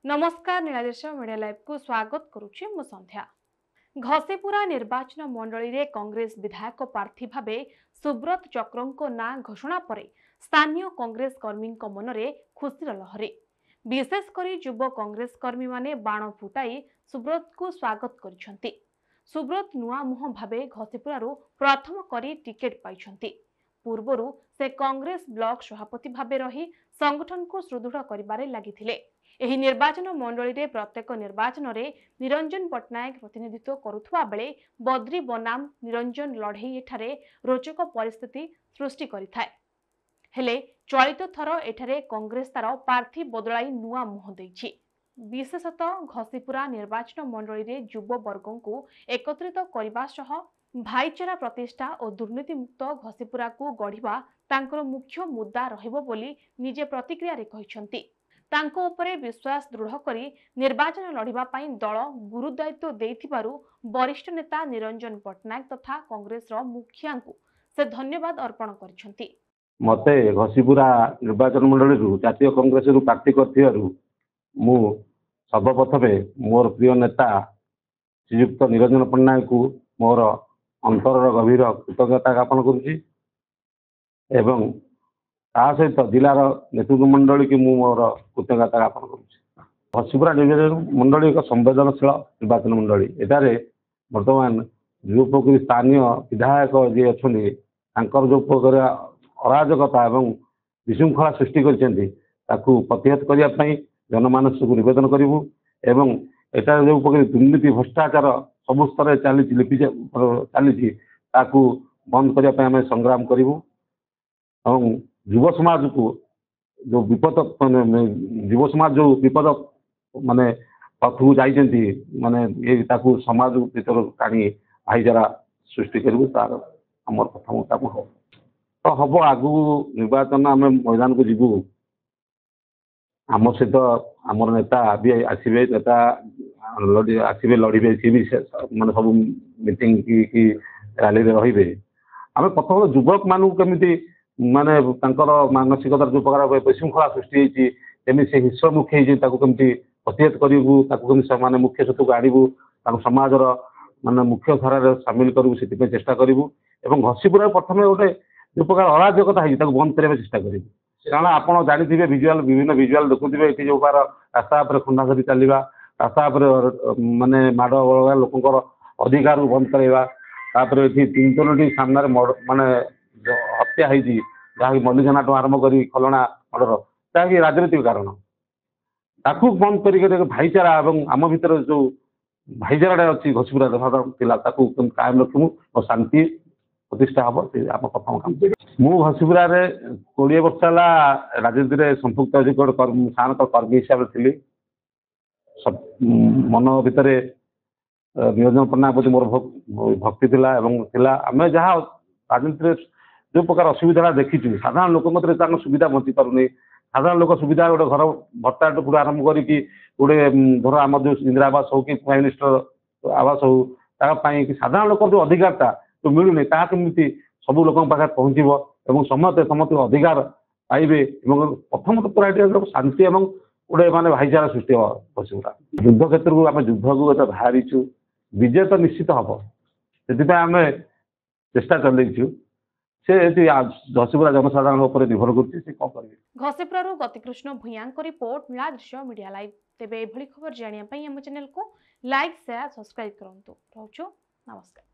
नमस्कार नीलादेश media live को स्वागत करुच्ची मु संध्या। घसीपुरा निर्वाचन मंडली रे कांग्रेस विधायक प्रार्थी भावे सुब्रत चक्रंको ना घोषणा परे स्थानीय कांग्रेस कर्मी मनरे खुशीर लहरी। विशेषकर युव कांग्रेस कर्मी माने बाण फुटाई सुब्रत को स्वागत करिसेंती। सुब्रत नुआ मुह भावे घसीपुरारू प्रथम करी टिकेट पाइछंती। पूर्वरु से कांग्रेस ब्लॉक सभापति भावे रही संगठन को सुदृढ़ करिबारे लागिथिले। एही निर्वाचन मंडली रे प्रत्येक निर्वाचन रे निरंजन पटनायक प्रतिनिधित्व करुथुवा बेले बद्री बनाम निरंजन लड़ई एठारे रोचक परिस्थिति सृष्टि करिथाय। हेले चलित थर एठारे कांग्रेस तार प्रार्थी बदलाई नुआ मुह दैछि। विशेषतः घसीपुरा निर्वाचन मंडली रे युव वर्गों को एकत्रित करबा सह भाईचारा प्रतिष्ठा और दुर्नीतिमुक्त घसीपुरा को गढ़िबा तांकर मुख्य मुद्दा रहिबो बोली निजे प्रतिक्रिया रे कहिसंती। तांको उपरे विश्वास दृढ़ करी निर्वाचन लड़िबा पाई दल गुरुदायित्व देथिबारु वरिष्ठ नेता निरंजन पटनायक तथा कांग्रेस रो मुखिया को से धन्यवाद अर्पण करिसंती। मते घसीपुरा निर्वाचन मंडली रु जातीय कांग्रेस रु प्रार्थी करथिबारु मु सर्वप्रथमे मोर प्रिय नेता श्रीयुक्त निरंजन पटनायक को मोर अंतर गभीर कृतज्ञता ज्ञापन करुच्ची एवं ता सहित जिलार नेतृत्व मंडली की मोर कृतज्ञता ज्ञापन करुच्ची। घसीपुरा निर्वाचन मंडली एक संवेदनशील निर्वाचन मंडली एटारे वर्तमान जो प्रकार स्थानीय विधायक जी अच्छा जो प्रकार अराजकता एवं विशृंखला सृष्टि करताकू प्रतिहत करने जनमानस को नवेदन करूँ एवं एटार जो प्रकार दुर्नीति भ्रष्टाचार सब स्तर चली बंद करने संग्राम करूँ और युव समाज को जो विपद युव समाज जो विपद माने पथू जाइछन्ती माने ये ताकू समाज भीतर टाणी भाईचारा सृष्टि करूँ तार आमर प्रथम ताकू हो तो हम आगु निर्वाचन आम मैदान को जीवु आम सहित आमर नेता भी आसवे नेता आसवे लड़े सी भी माने सब मीटिंग की रैली रे आम प्रथम युवक मान केमी माने मानसिकतार जो प्रकार विशृंखला सृष्टि होती से हिंसमुखी कमी प्रतिहत करूँ मुख्य सत्व को आणबू समाजर माने मुख्य धारा सामिल करूँ से चेष्टा करूँ और घसीपुरा प्रथम गोटे जो प्रकार अराजकता है बंद करने चेष्टा करूँ कारण आप जानते विजुआल विभिन्न विजुआल देखुए ये जो प्रकार रास्ता खंडा धरी चलवा रास्ता माने माड़ बड़ा लोकर अधिकार बंद करवा ये 3-4 सामने माने हत्या होती जहाँकि मल्लिघना आरंभ कर खलना मर्डर जहाँकि राजनीतिक कारण ताकू बंद कर भाईचारा और आम भर जो भाईचारा अच्छी घसीपुरा जनसाधारण कायम रखू और शांति प्रतिष्ठा हम आम प्रथम काम मु घसीपुरा 20 वर्ष है राजनीति में संपुक्त साधारणतः कर्मी हिसाब से थी मन भितर निरंजन पटनायक प्रति मोर भक्ति थिला आम जहाँ राजनीति जो प्रकार असुविधा देखीचु साधारण लोक सुविधा बंची पारुनी साधारण लोक सुविधा गोटे घर भत्ता पूरा आरंभ करके गोटे धर आम जो इंदिरा आवास हो कि प्राइम मिनिस्टर आवास हो साधारण लोक जो अधिकारता तो मिलूनी ताकि सब लोक पाखे पहुँचो समस्त समस्त अधिकार पाइबे प्रथम तो पूरा शांति और गोटे माने भाईचारा सृष्टि हो युद्ध क्षेत्र को आम युद्ध को बाहरीचु विजय तो निश्चित हम से आम चेष्टा चलू से घसीपुरा जनसाधारण निर्भर कर घसीपुरा गतिकृष्ण भूया रिपोर्ट नीलादृश्य मीडिया लाइव तेबे एभली खबर जानिया पई हम चैनल को लाइक शेयर सब्सक्राइब करंतु। नमस्कार।